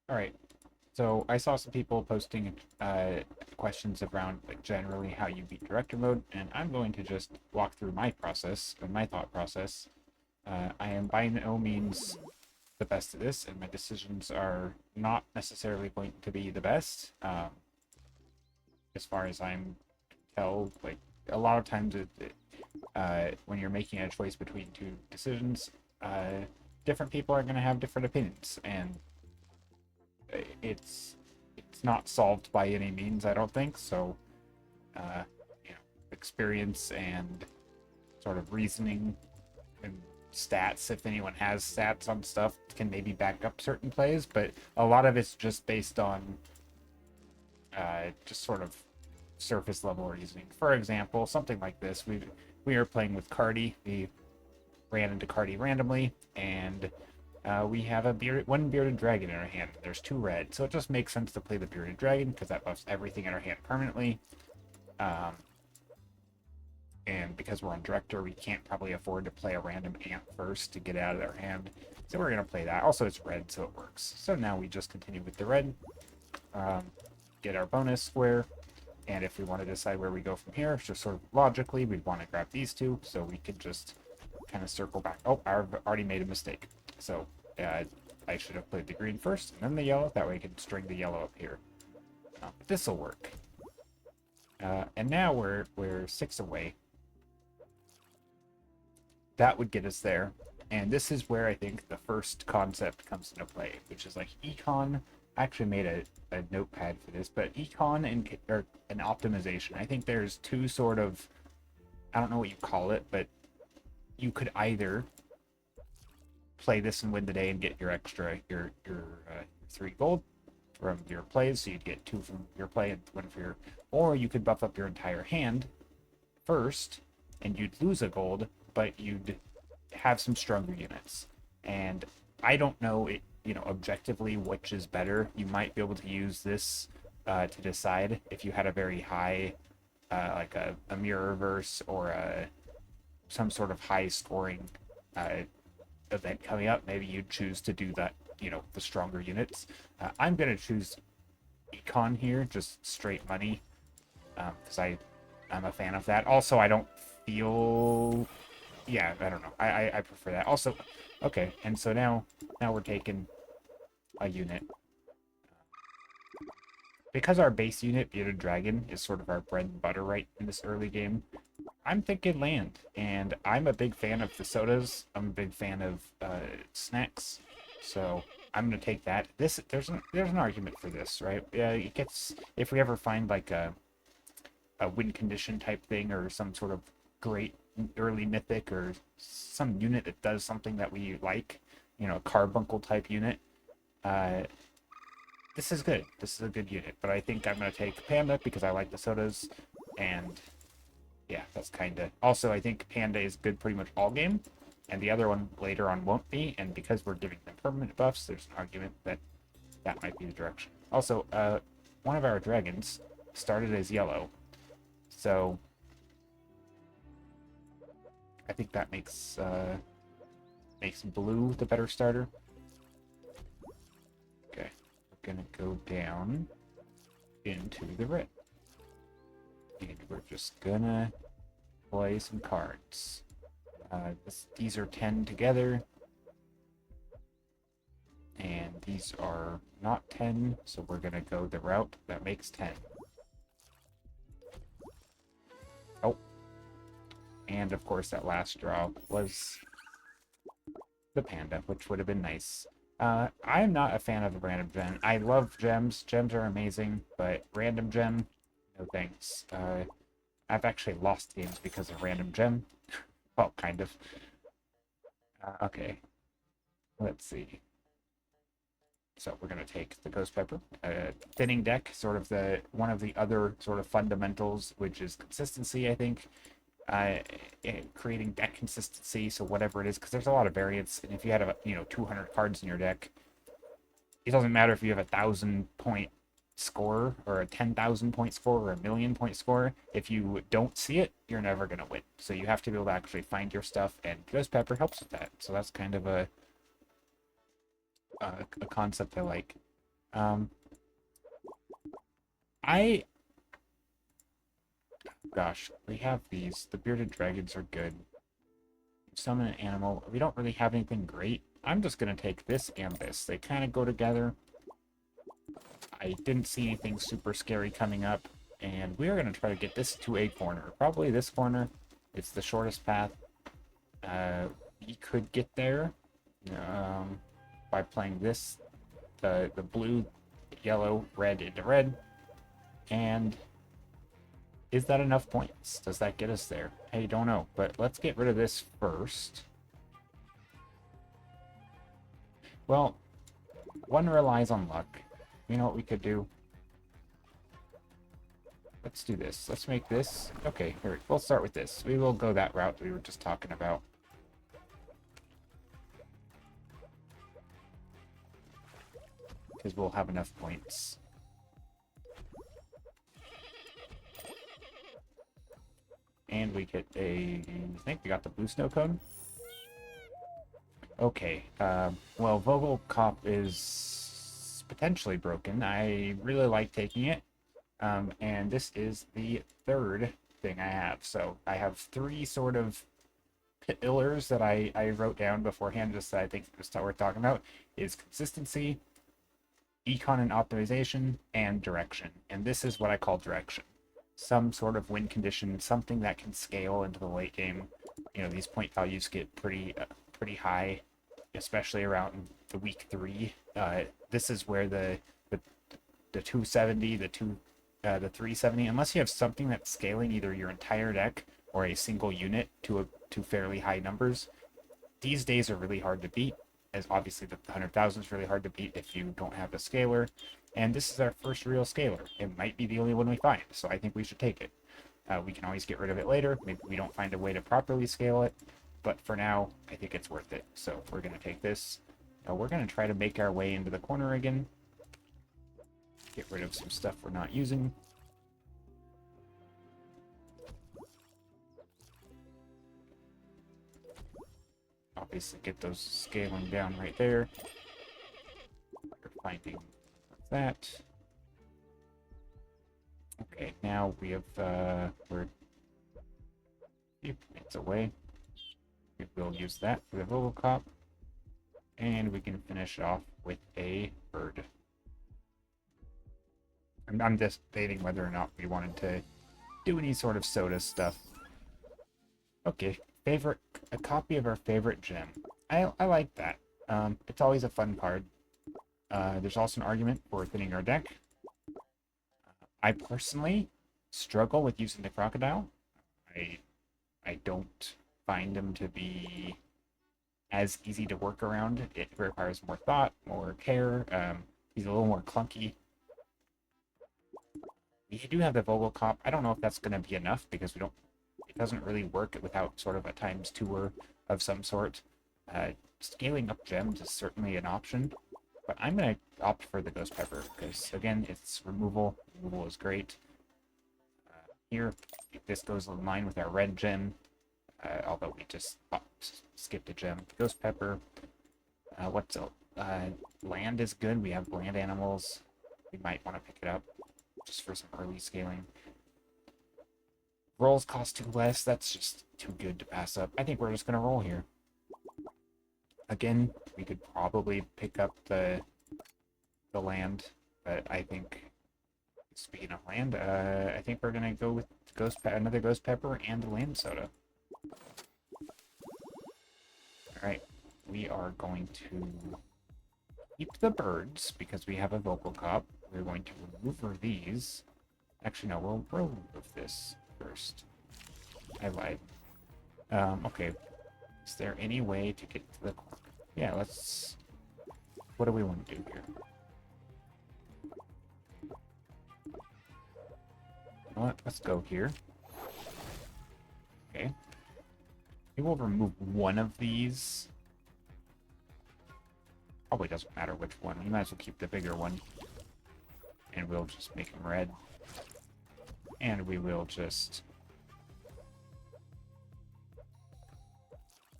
All right. So I saw some people posting questions around like generally how you beat director mode, and I'm going to just walk through my process and my thought process. I am by no means the best at this, and my decisions are not necessarily going to be the best. As far as I'm tell, like a lot of times, when you're making a choice between two decisions, different people are going to have different opinions, and it's it's not solved by any means, I don't think. So, uh, experience and sort of reasoning and stats, if anyone has stats on stuff, can maybe back up certain plays, but a lot of it's just based on just sort of surface level reasoning. For example, something like this: we were playing with Cardi. We ran into Cardi randomly, and we have one bearded dragon in our hand. There's two red, so it just makes sense to play the bearded dragon because that buffs everything in our hand permanently. Um, and because we're on director, we can't probably afford to play a random ant first to get out of their hand. So we're gonna play that. Also, it's red, so it works. So now we just continue with the red, um, get our bonus square, and if we want to decide where we go from here, just sort of logically, we'd want to grab these two, so we could just kind of circle back. Oh, I've already made a mistake. So I should have played the green first, and then the yellow. That way I can string the yellow up here. This will work. And now we're six away. That would get us there. And this is where I think the first concept comes into play, which is like econ. I actually made a notepad for this, but econ or an optimization. I think there's two sort of, I don't know what you call it, but you could either play this and win the day and get your 3 gold from your plays, so you'd get 2 from your play and 1 for your, or you could buff up your entire hand first and you'd lose a gold, but you'd have some stronger units. And I don't know it, objectively which is better. You might be able to use this to decide if you had a very high, like a mirror verse or some sort of high scoring uh, event coming up. Maybe you'd choose to do that, the stronger units. I'm going to choose econ here, just straight money, because I'm a fan of that. Also, I don't feel, yeah, I don't know. I prefer that. Also, okay, and so now we're taking a unit. Because our base unit, Bearded Dragon, is sort of our bread and butter right in this early game, I'm thinking land, and I'm a big fan of the sodas. I'm a big fan of snacks, so I'm gonna take that. There's an argument for this, right? Yeah, it gets if we ever find like a win condition type thing or some sort of great early mythic or some unit that does something that we like, a carbuncle type unit. Uh, this is good. This is a good unit, but I think I'm gonna take Panda because I like the sodas, and yeah, that's kind of. Also, I think Panda is good pretty much all game, and the other one later on won't be. And because we're giving them permanent buffs, there's an argument that that might be the direction. Also, one of our dragons started as yellow, so I think that makes blue the better starter. Okay, we're gonna go down into the red, and we're just gonna play some cards. These are 10 together, and these are not 10, so we're gonna go the route that makes 10. Oh, and of course that last draw was the panda, which would have been nice. I'm not a fan of the random gem. I love gems. Gems are amazing, but random gem, no thanks. I've actually lost games because of random gem. Well, kind of. Okay, let's see. So we're going to take the Ghost Pepper. Thinning deck, sort of the one of the other sort of fundamentals, which is consistency, I think. Uh, Creating deck consistency, so whatever it is, because there's a lot of variance, and if you had 200 cards in your deck, it doesn't matter if you have 1,000 point score or a 10,000 point score or a million point score. If you don't see it, you're never gonna win. So you have to be able to actually find your stuff, and Ghost Pepper helps with that. So that's kind of a concept I like. Um, I Gosh, we have these. The bearded dragons are good. Summon an animal. We don't really have anything great. I'm just gonna take this and this. They kind of go together. I didn't see anything super scary coming up, and we're gonna try to get this to a corner. Probably this corner. It's the shortest path. We could get there by playing this, the blue, yellow, red into red, and is that enough points? Does that get us there? I don't know, but let's get rid of this first. Well, one relies on luck. You know what we could do? Let's do this. Let's make this. Okay, here, we'll start with this. We will go that route we were just talking about. Because we'll have enough points. And we get I think we got the blue snow cone. Okay, well, Vogel Cop is potentially broken. I really like taking it. And this is the third thing I have. So I have three sort of pillars that I wrote down beforehand, just that I think we're talking about, is consistency, econ and optimization, and direction. And this is what I call direction. Some sort of win condition, something that can scale into the late game. You know, these point values get pretty high, especially around the week 3. This is where the 270, the 370, unless you have something that's scaling either your entire deck or a single unit to fairly high numbers, these days are really hard to beat. As obviously the 100,000 is really hard to beat if you don't have a scaler. And this is our first real scaler. It might be the only one we find, so I think we should take it. We can always get rid of it later. Maybe we don't find a way to properly scale it, but for now, I think it's worth it. So we're going to take this. We're going to try to make our way into the corner again. Get rid of some stuff we're not using. Obviously get those scaling down right there. We're finding that. Okay, now we have, we're a few points away. We will use that for the Vogel and we can finish off with a bird. I'm just debating whether or not we wanted to do any sort of soda stuff. Okay, a copy of our favorite gem. I like that. It's always a fun card. There's also an argument for thinning our deck. I personally struggle with using the crocodile. I don't find him to be as easy to work around. It requires more thought, more care. He's a little more clunky. We do have the Vogel Cop. I don't know if that's going to be enough because it doesn't really work without sort of a ×2 of some sort. Scaling up gems is certainly an option, but I'm going to opt for the Ghost Pepper because, again, it's removal. Removal is great. Here, this goes in line with our red gem, although we just skipped a gem. Ghost Pepper. What's else? Land is good. We have land animals. We might want to pick it up just for some early scaling. Rolls cost 2 less. That's just too good to pass up. I think we're just going to roll here. Again, we could probably pick up the land, but I think, speaking of land, I think we're going to go with another Ghost Pepper and land soda. Alright, we are going to keep the birds because we have a Vocal Cop. We're going to remove these. Actually, no, we'll remove this first. I lied. Okay. Is there any way to get to the corner? Yeah, let's... What do we want to do here? You know what? Let's go here. Okay. We will remove one of these. Probably doesn't matter which one. We might as well keep the bigger one. And we'll just make them red. And we will just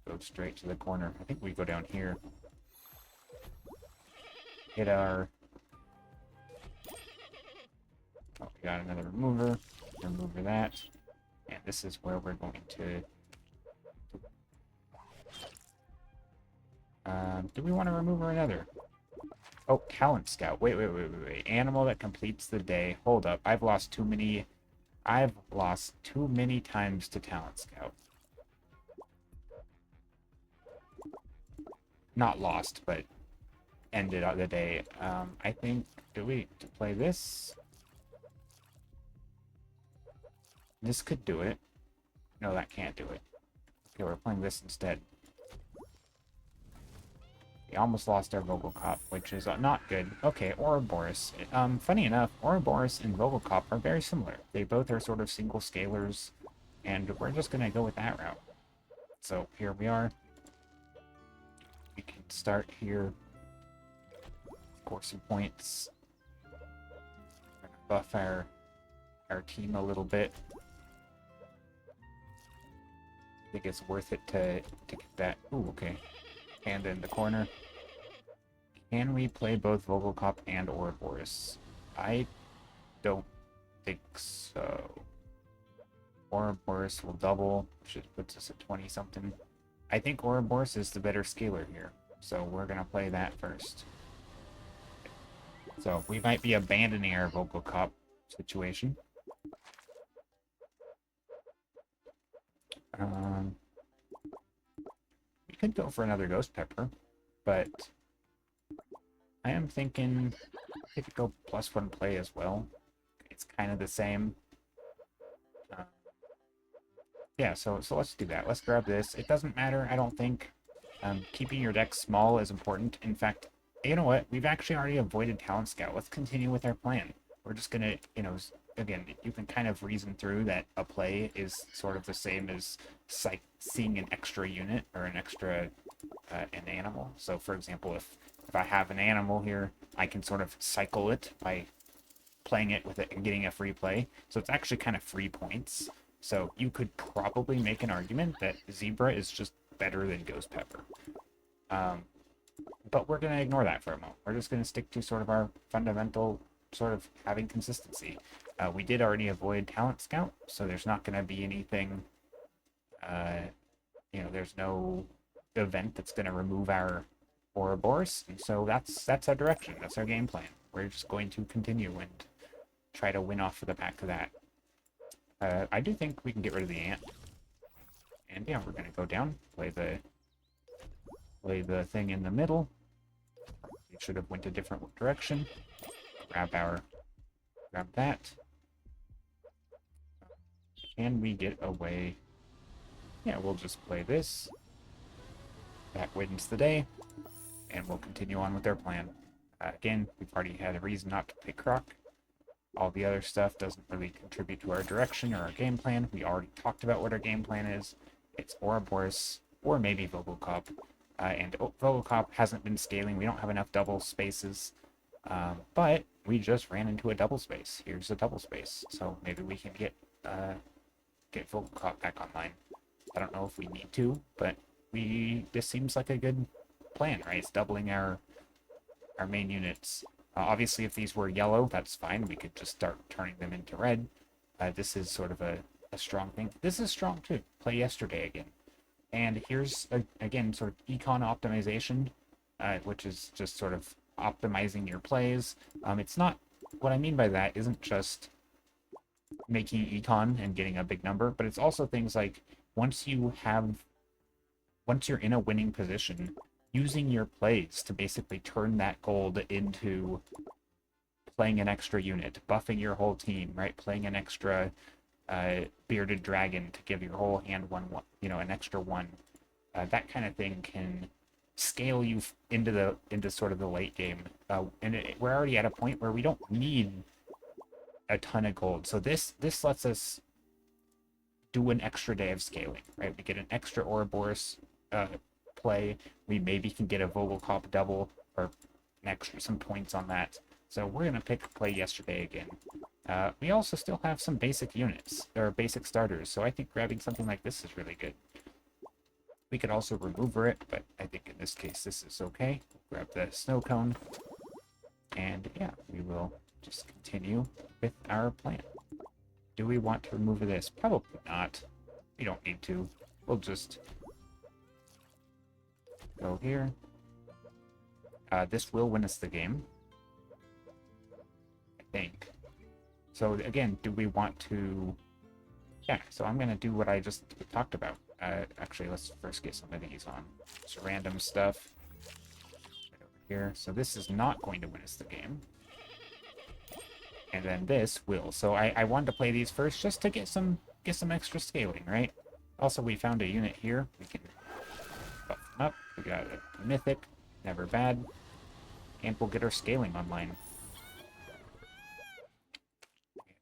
go straight to the corner. I think we go down here. Hit our got another remover. Remover that. And this is where we're going to... do we want to remove another? Oh, Talent Scout. Wait. Animal that completes the day. Hold up. I've lost too many times to Talent Scout. Not lost, but ended the day. I think, to play this? This could do it. No, that can't do it. Okay, we're playing this instead. We almost lost our Vogelkop, which is not good. Okay, Ouroboros. Funny enough, Ouroboros and Vogelkop are very similar. They both are sort of single scalars, and we're just going to go with that route. So here we are. We can start here. Score some points. We're going to buff our team a little bit. I think it's worth it to get that. Ooh, okay. And in the corner. Can we play both Vogelkop and Ouroboros? I don't think so. Ouroboros will double, which puts us at 20-something. I think Ouroboros is the better scaler here, so we're going to play that first. So we might be abandoning our Vogelkop situation. We could go for another Ghost Pepper, but I am thinking we could go +1 play as well. It's kind of the same. Yeah, so let's do that. Let's grab this. It doesn't matter, I don't think. Keeping your deck small is important. In fact, you know what? We've actually already avoided Talent Scout. Let's continue with our plan. We're just gonna, again, you can kind of reason through that a play is sort of the same as seeing an extra unit or an extra an animal. So, for example, if I have an animal here, I can sort of cycle it by playing it with it and getting a free play. So it's actually kind of free points. So you could probably make an argument that Zebra is just better than Ghost Pepper. But we're going to ignore that for a moment. We're just going to stick to sort of our fundamental sort of having consistency. We did already avoid Talent Scout, so there's not going to be anything, there's no event that's going to remove our Ouroboros, and so that's our direction. That's our game plan. We're just going to continue and try to win off of the back of that. I do think we can get rid of the ant. And yeah, we're going to go down, play the thing in the middle. We should have went a different direction. Grab that. Can we get away? Yeah, we'll just play this. That wins the day, and we'll continue on with our plan. Again, we've already had a reason not to pick Croc. All the other stuff doesn't really contribute to our direction or our game plan. We already talked about what our game plan is. It's Ouroboros, or maybe Vogelkop. And Vogelkop hasn't been scaling. We don't have enough double spaces. But we just ran into a double space. Here's a double space. So maybe we can get Vogelkop back online. I don't know if we need to, but this seems like a good plan, right? It's doubling our main units. Obviously, if these were yellow, that's fine. We could just start turning them into red. This is sort of a strong thing. This is strong too. Play yesterday again. And here's, again, sort of econ optimization, which is just sort of optimizing your plays. It's not, what I mean by that isn't just making econ and getting a big number, but it's also things like once you're in a winning position, using your plays to basically turn that gold into playing an extra unit, buffing your whole team, right? Playing an extra bearded dragon to give your whole hand an extra one. That kind of thing can scale you into sort of the late game. We're already at a point where we don't need a ton of gold. So this lets us do an extra day of scaling, right? We get an extra Ouroboros play. We maybe can get a Vogelkop double or some points on that. So we're going to play yesterday again. We also still have some basic units, or basic starters, so I think grabbing something like this is really good. We could also remover it, but I think in this case this is okay. Grab the snow cone, and yeah, we will just continue with our plan. Do we want to remove this? Probably not. We don't need to. We'll just go here. This will win us the game, I think. So again, do we want to... Yeah, so I'm going to do what I just talked about. Actually, let's first get some of these on. Just random stuff. Right over here. So this is not going to win us the game. And then this will. So I wanted to play these first just to get some extra scaling, right? Also, we found a unit here. We can buff them up. We got a mythic. Never bad. And we'll get our scaling online.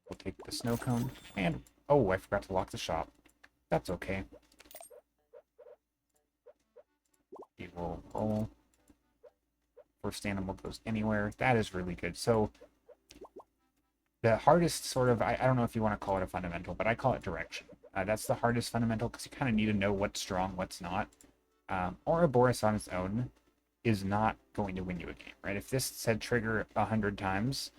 We'll take the snow cone. And, oh, I forgot to lock the shop. That's okay. We will roll. First animal goes anywhere. That is really good. So, the hardest sort of, I don't know if you want to call it a fundamental, but I call it direction. That's the hardest fundamental because you kind of need to know what's strong, what's not. Ouroboros on its own is not going to win you a game, right? If this said trigger 100 times,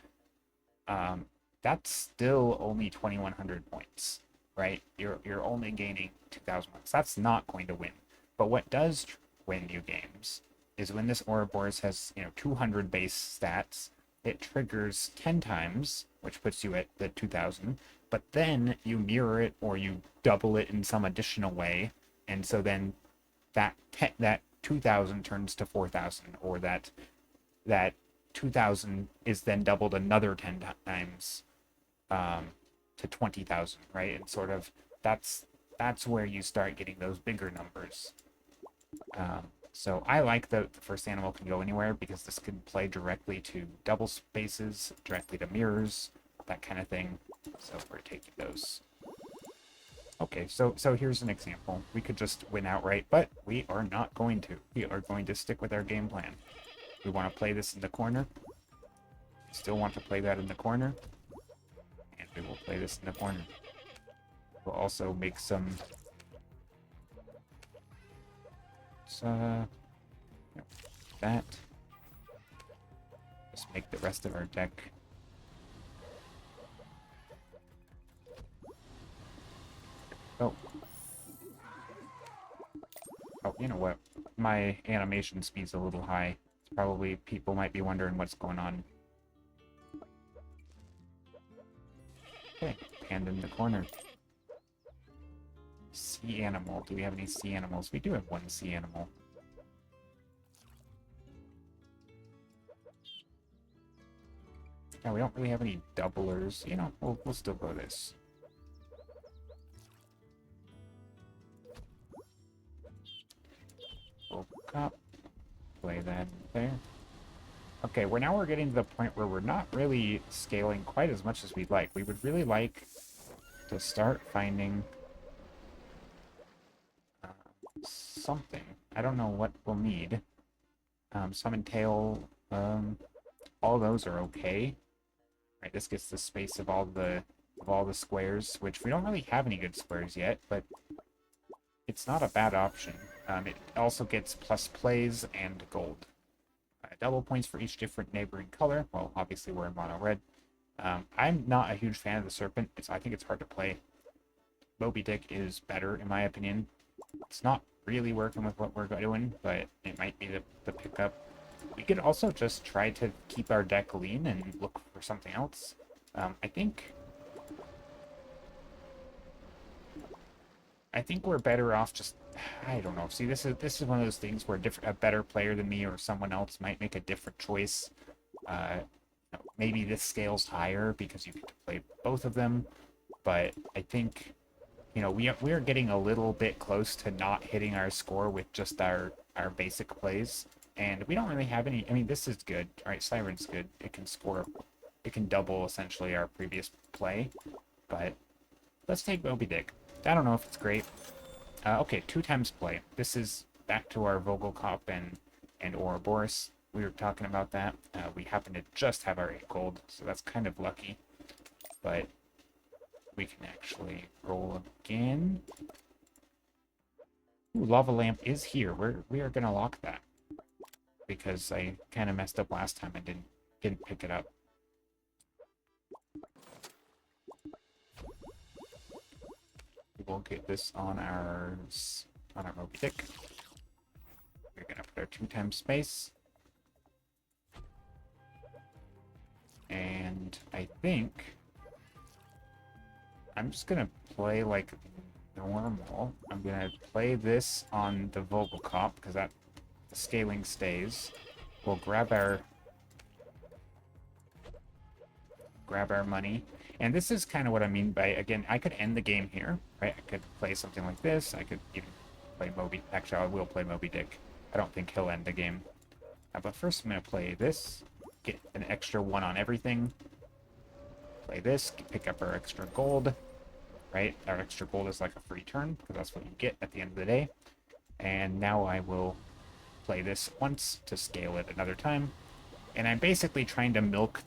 that's still only 2,100 points, right? You're only gaining 2,000 points. That's not going to win. But what does win you games is when this Ouroboros has 200 base stats, it triggers 10 times, which puts you at the 2,000. But then you mirror it or you double it in some additional way, and so then that 2,000 turns to 4,000, or that 2,000 is then doubled another 10 times to 20,000, right? And sort of that's where you start getting those bigger numbers. So I like the first animal can go anywhere because this can play directly to double spaces, directly to mirrors, that kind of thing. So we're taking those. Okay, so here's an example. We could just win outright, but we are not going to. We are going to stick with our game plan. We want to play this in the corner. Still want to play that in the corner. And we will play this in the corner. We'll also make some... that. Just make the rest of our deck. Oh. Oh, you know what? My animation speed's a little high. It's probably people might be wondering what's going on. Okay, panda in the corner. Sea animal. Do we have any sea animals? We do have one sea animal. Yeah, we don't really have any doublers. We'll still go this. Up, play that there. Okay, now we're getting to the point where we're not really scaling quite as much as we'd like. We would really like to start finding something. I don't know what we'll need. Summon tail. All those are okay. Right, this gets the space of all the squares, which we don't really have any good squares yet, but it's not a bad option. It also gets plus plays and gold. Double points for each different neighboring color. Well, obviously we're in mono red. I'm not a huge fan of the serpent. I think it's hard to play. Moby Dick is better, in my opinion. It's not really working with what we're doing, but it might be the pickup. We could also just try to keep our deck lean and look for something else. I think we're better off just... I don't know. See, this is one of those things where a better player than me or someone else might make a different choice. Maybe this scales higher because you get to play both of them. But I think, we are getting a little bit close to not hitting our score with just our basic plays. And we don't really have any... I mean, this is good. All right, Siren's good. It can score... It can double, essentially, our previous play. But let's take Moby Dick. I don't know if it's great. Okay, 2 times play. This is back to our Vogelkop and Ouroboros. We were talking about that. We happen to just have our 8 gold, so that's kind of lucky. But we can actually roll again. Ooh, Lava Lamp is here. We are going to lock that. Because I kind of messed up last time and didn't pick it up. We'll get this on our Moby Dick. We're gonna put our 2 times space. And I think I'm just gonna play like normal. I'm gonna play this on the Vogelkop because that the scaling stays. We'll grab our money. And this is kind of what I mean by, again, I could end the game here, right? I could play something like this. I could even play Moby. Actually, I will play Moby Dick. I don't think he'll end the game. But first I'm going to play this, get an extra 1 on everything. Play this, pick up our extra gold, right? Our extra gold is like a free turn, because that's what you get at the end of the day. And now I will play this once to scale it another time. And I'm basically trying to milk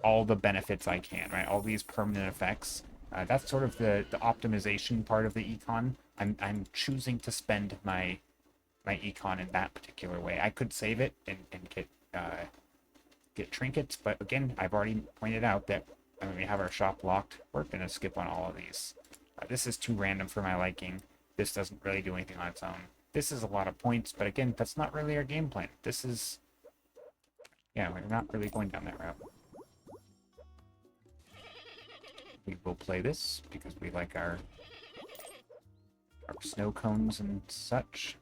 all the benefits I can, right? All these permanent effects. That's sort of the optimization part of the econ. I'm choosing to spend my econ in that particular way. I could save it and get trinkets, but again, I've already pointed out that when we have our shop locked, we're gonna skip on all of these. This is too random for my liking. This doesn't really do anything on its own. This is a lot of points, but again, that's not really our game plan. This is, yeah, we're not really going down that route. We will play this because we like our snow cones and such.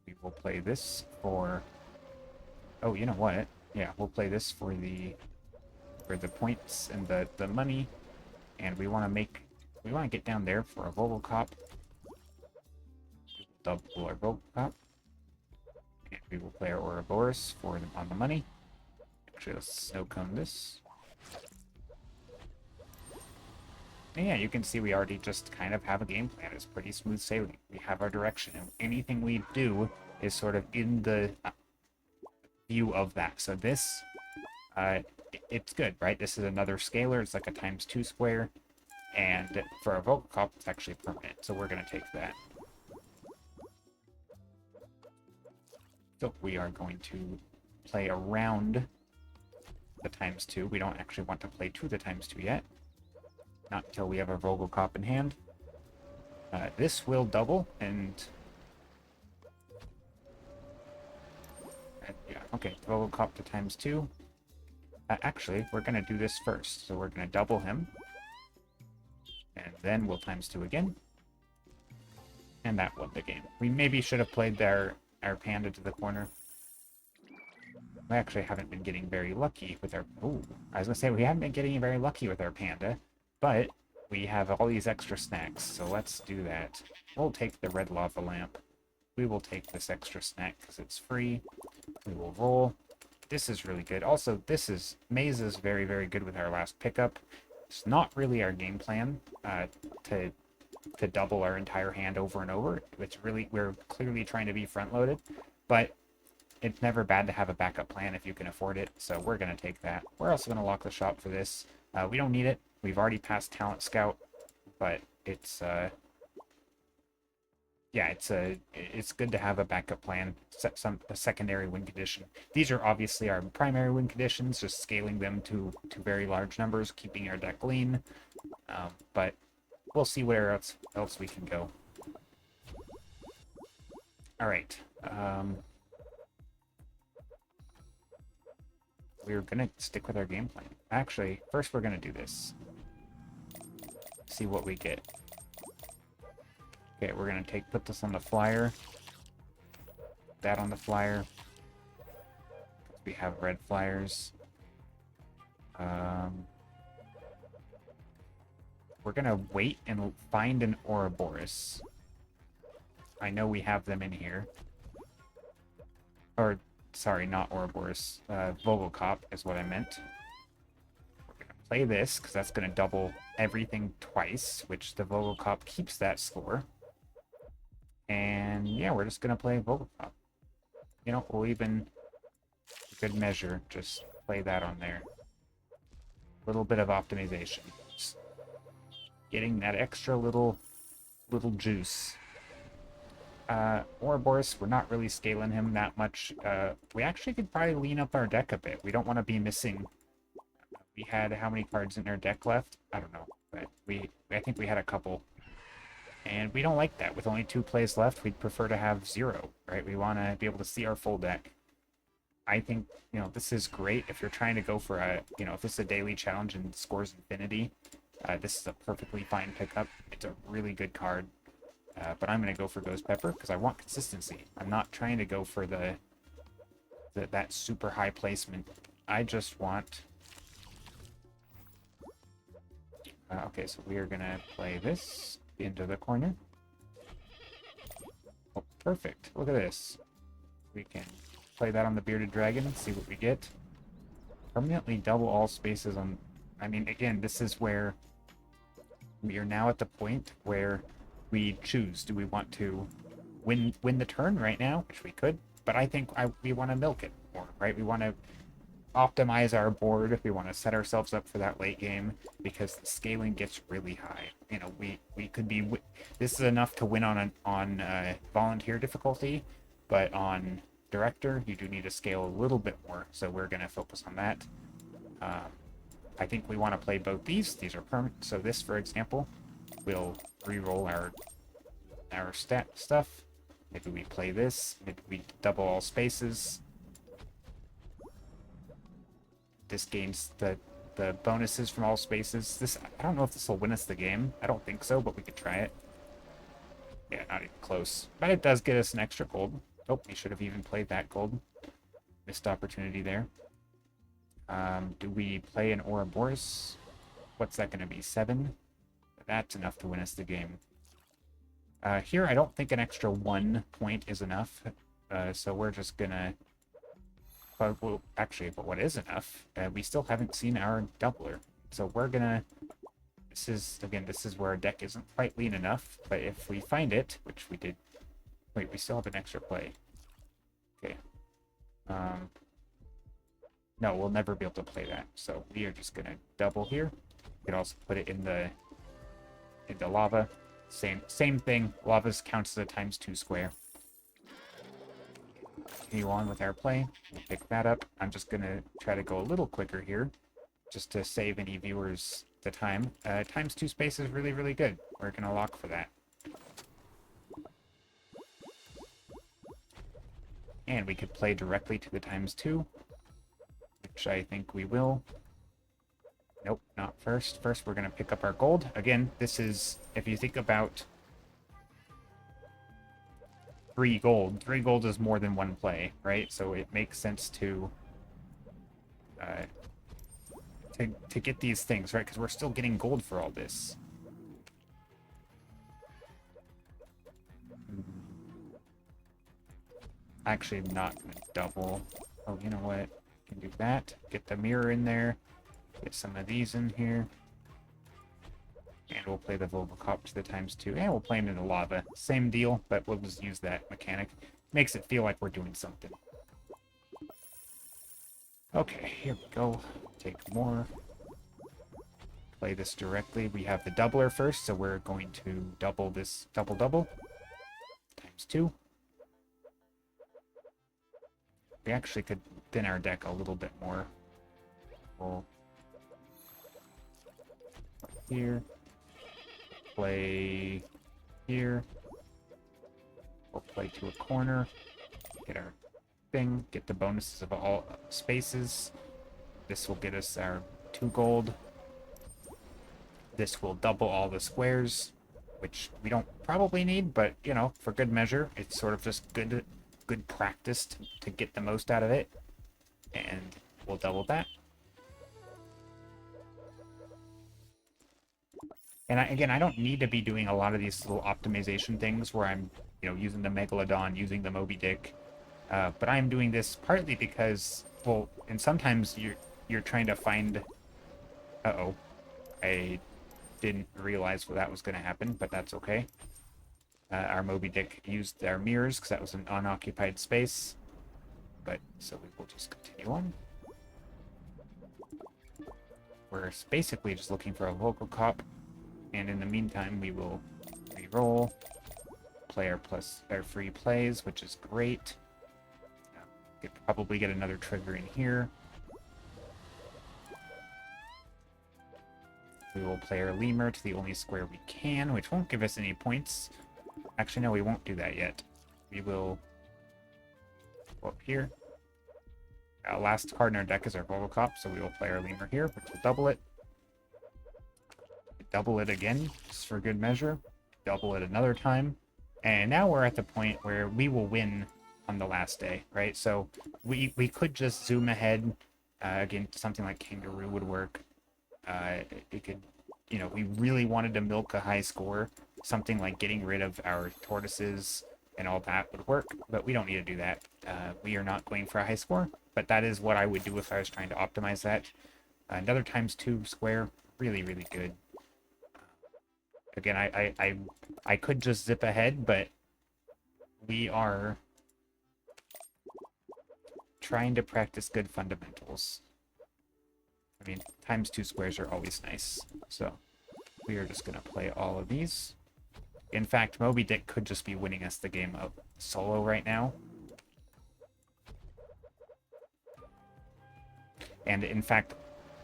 We will play this for... Oh, you know what? Yeah, we'll play this for the points and the money. And we want to get down there for a Vogelkop. Double our Vogelkop. And we will play our Ouroboros on the money. Actually, let's snow cone this. And yeah, you can see we already just kind of have a game plan. It's pretty smooth sailing. We have our direction, and anything we do is sort of in the view of that. So this, it's good, right? This is another scalar. It's like a ×2 square. And for our Vogelkop, it's actually permanent. So we're going to take that. So we are going to play around the ×2. We don't actually want to play to the ×2 yet. Not until we have our Vogelkop in hand. This will double, and yeah, okay, Vogelkop to ×2. Actually, we're going to do this first. So we're going to double him. And then we'll ×2 again. And that won the game. We maybe should have played our panda to the corner. We actually haven't been getting very lucky with our... Ooh, I was going to say, we haven't been getting very lucky with our panda. But we have all these extra snacks, so let's do that. We'll take the red lava lamp. We will take this extra snack because it's free. We will roll. This is really good. Also, Maze is very, very good with our last pickup. It's not really our game plan to double our entire hand over and over. We're clearly trying to be front-loaded, but it's never bad to have a backup plan if you can afford it, so we're going to take that. We're also going to lock the shop for this. We don't need it. We've already passed Talent Scout, but it's good to have a backup plan, a secondary win condition. These are obviously our primary win conditions, just scaling them to very large numbers, keeping our deck lean. But we'll see where else we can go. All right. We're gonna stick with our game plan. Actually, first we're gonna do this. See what we get. Okay, we're gonna put this on the flyer. That on the flyer. We have red flyers. We're gonna wait and find an Ouroboros. I know we have them in here. Or, sorry, not Ouroboros. Vogelkop is what I meant. We're gonna play this, because that's gonna double everything twice, which the Vogelkop keeps that score. And yeah, we're just gonna play Vogelkop. You know, we'll even, for good measure, just play that on there. A little bit of optimization. Just getting that extra little juice. Ouroboros, we're not really scaling him that much. We actually could probably lean up our deck a bit. We don't want to be missing. We had how many cards in our deck left? I don't know, but I think we had a couple. And we don't like that. With only 2 plays left, we'd prefer to have 0, right? We want to be able to see our full deck. I think, this is great if you're trying to go for if this is a daily challenge and scores infinity. This is a perfectly fine pickup. It's a really good card. But I'm going to go for Ghost Pepper because I want consistency. I'm not trying to go for that super high placement. I just want... okay, so we are going to play this into the corner. Oh, perfect. Look at this. We can play that on the Bearded Dragon and see what we get. Permanently double all spaces on... I mean, again, this is where we are now at the point where we choose. Do we want to win the turn right now, which we could, but I think we want to milk it more, right? We want to optimize our board. We want to set ourselves up for that late game because the scaling gets really high. We could be... This is enough to win on volunteer difficulty, but on director, you do need to scale a little bit more, so we're going to focus on that. I think we want to play both these. These are permanent. So this, for example, we'll re-roll our stat stuff. Maybe we play this. Maybe we double all spaces. This gains the bonuses from all spaces. I don't know if this will win us the game. I don't think so, but we could try it. Yeah, not even close. But it does get us an extra gold. Oh, we should have even played that gold. Missed opportunity there. Do we play an Ouroboros? What's that going to be? 7? That's enough to win us the game. Here, I don't think an extra 1 point is enough. So we're just going to... Well, actually, but what is enough? We still haven't seen our doubler. So we're going to... This is where our deck isn't quite lean enough. But if we find it, which we did... Wait, we still have an extra play. Okay. No, we'll never be able to play that. So we are just going to double here. We can also put it into lava. Same thing. Lava counts as a ×2 square. Continue on with our play. We'll pick that up. I'm just going to try to go a little quicker here, just to save any viewers the time. ×2 space is really, really good. We're going to lock for that. And we could play directly to the ×2, which I think we will. Nope, not first. First, we're going to pick up our gold. Again, this is, if you think about 3 gold, 3 gold is more than 1 play, right? So it makes sense to get these things, right? Because we're still getting gold for all this. Actually, I'm not going to double. Oh, you know what? Can do that. Get the mirror in there. Get some of these in here. And we'll play the Volcop to the ×2. And we'll play them in the lava. Same deal, but we'll just use that mechanic. Makes it feel like we're doing something. Okay, here we go. Take more. Play this directly. We have the doubler first, so we're going to double this double. ×2. We actually could thin our deck a little bit more. We'll here. Play here. We'll play to a corner. Get our thing. Get the bonuses of all spaces. This will get us our 2 gold. This will double all the squares, which we don't probably need, but, for good measure, it's sort of just good practice to get the most out of it. And we'll double that. And I don't need to be doing a lot of these little optimization things where I'm, using the Megalodon, using the Moby Dick. But I'm doing this partly because, well, and sometimes you're trying to find... Uh-oh. I didn't realize that was going to happen, but that's okay. Our Moby Dick used our mirrors because that was an unoccupied space. But, so we will just continue on. We're basically just looking for a local cop. And in the meantime, we will re-roll, play our free plays, which is great. Could probably get another trigger in here. We will play our lemur to the only square we can, which won't give us any points. Actually, no, we won't do that yet. We will go up here. Last card in our deck is our Volocop, so we will play our lemur here, which will double it. Double it again, just for good measure. Double it another time. And now we're at the point where we will win on the last day, right? So we could just zoom ahead. Again, something like Kangaroo would work. It could, you know, we really wanted to milk a high score. Something like getting rid of our tortoises and all that would work, but we don't need to do that. We are not going for a high score, but that is what I would do if I was trying to optimize that. Another ×2 square, really, really good. Again, I could just zip ahead, but we are trying to practice good fundamentals. I mean, ×2 squares are always nice. So we are just going to play all of these. In fact, Moby Dick could just be winning us the game of solo right now. And in fact,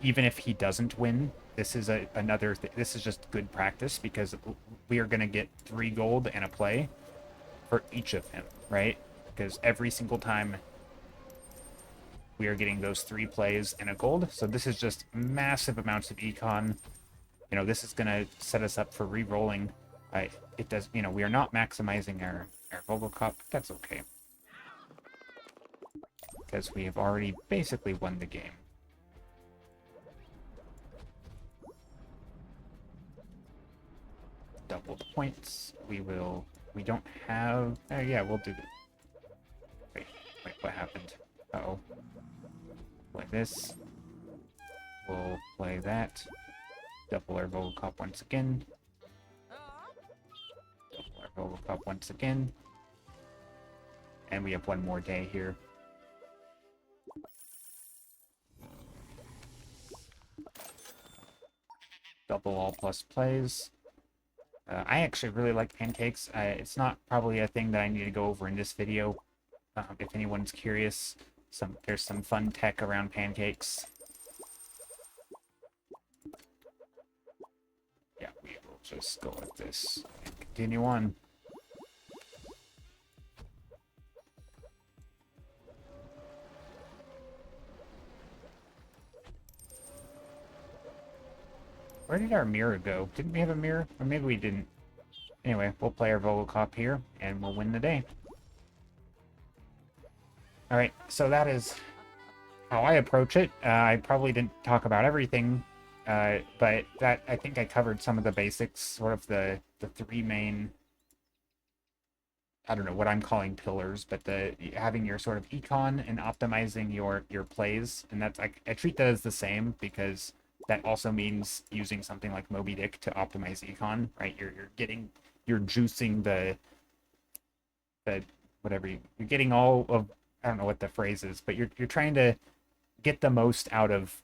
even if he doesn't win, this is this is just good practice, because we are going to get 3 gold and a play for each of him, right? Because every single time we are getting those 3 plays and a gold. So this is just massive amounts of econ. You know, this is going to set us up for re-rolling. It does, you know, we are not maximizing our Vogelkop. That's okay, because we have already basically won the game. Double the points. We don't have... yeah, we'll do the... Wait, what happened? Uh-oh. Play this. We'll play that. Double our Vogelkop once again. Double our Vogelkop once again. And we have one more day here. Double all plus plays. I actually really like pancakes. It's not probably a thing that I need to go over in this video. If anyone's curious, there's some fun tech around pancakes. Yeah, we will just go with this and continue on. Where did our mirror go? Didn't we have a mirror? Or maybe we didn't. Anyway, we'll play our Vogelkop here, and we'll win the day. Alright, so that is how I approach it. I probably didn't talk about everything, but that, I think I covered some of the basics, sort of the 3 main, I don't know what I'm calling pillars, but having your sort of econ and optimizing your plays, and that's, I treat that as the same, because that also means using something like Moby Dick to optimize econ, right? You're juicing the whatever you're getting all of, I don't know what the phrase is, but you're trying to get the most out of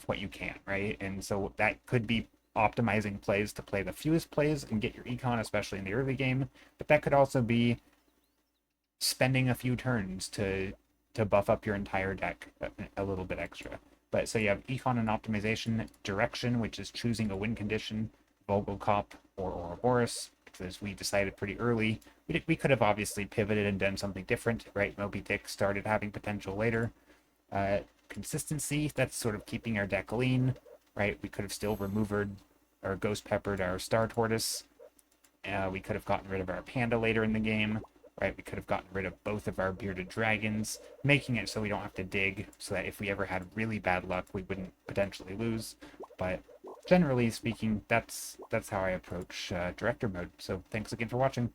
what you can, right? And so that could be optimizing plays to play the fewest plays and get your econ, especially in the early game. But that could also be spending a few turns to buff up your entire deck a little bit extra. But so you have econ and optimization, direction, which is choosing a win condition, Vogelkop or Ouroboros, because we decided pretty early. We could have obviously pivoted and done something different, right? Moby Dick started having potential later. Consistency, that's sort of keeping our deck lean, right? We could have still removed or ghost peppered our Star Tortoise. We could have gotten rid of our Panda later in the game, right? We could have gotten rid of both of our Bearded Dragons, making it so we don't have to dig, so that if we ever had really bad luck, we wouldn't potentially lose. But generally speaking, that's how I approach Director mode. So thanks again for watching.